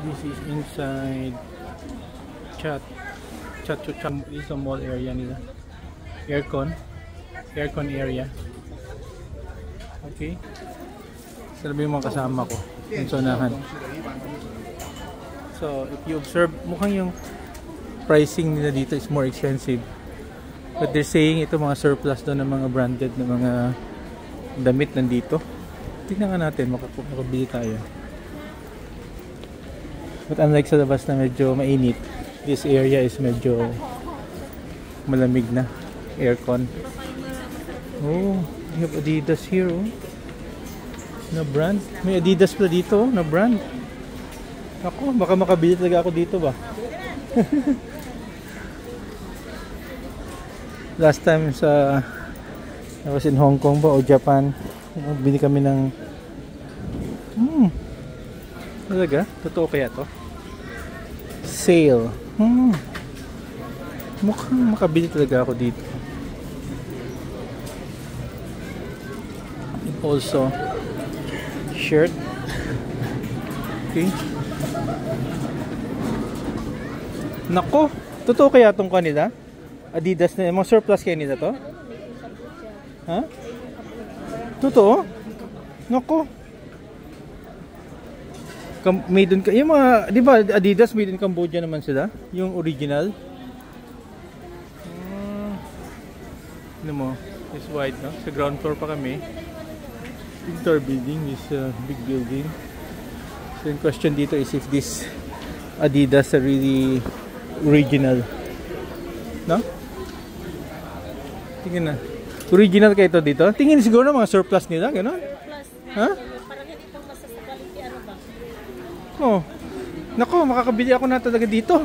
This is inside chat to chat is a mall area nila. Aircon area. Okay. Sabi yung mga kasama ko yung sonahan. So if you observe, mukhang yung pricing nila dito is more expensive, but they're saying ito mga surplus doon ng mga branded na mga damit nandito. Tingnan nga natin, makabili tayo. But unlike sa labas na medyo mainit, this area is medyo malamig na. Aircon. Oh, we have Adidas here, oh. Na brand. May Adidas pala dito, oh, na brand. Ako, baka makabili talaga ako dito ba? Last time I was in Hong Kong ba o Japan, bili kami ng talaga? Totoo kaya to? Sale. Mukhang makabili talaga ako dito. And also shirt. Okay. Nako, totoo kaya itong kanila? Adidas na, mga surplus kaya nila to? Ha? Totoo? Nako. Made in, yung mga, di ba Adidas made in Cambodia naman sila? Yung original. Ano mo, it's white, no? Sa ground floor pa kami. Indoor building, this big building. So yung question dito is if this Adidas are really original. No? Tingnan na. Original kayo ito dito? Tingin siguro na mga surplus nila, gano'n? Surplus. Ha? Parang hindi pang masasagaliti, ano ba? Oh. Nako, makakabili ako na talaga dito.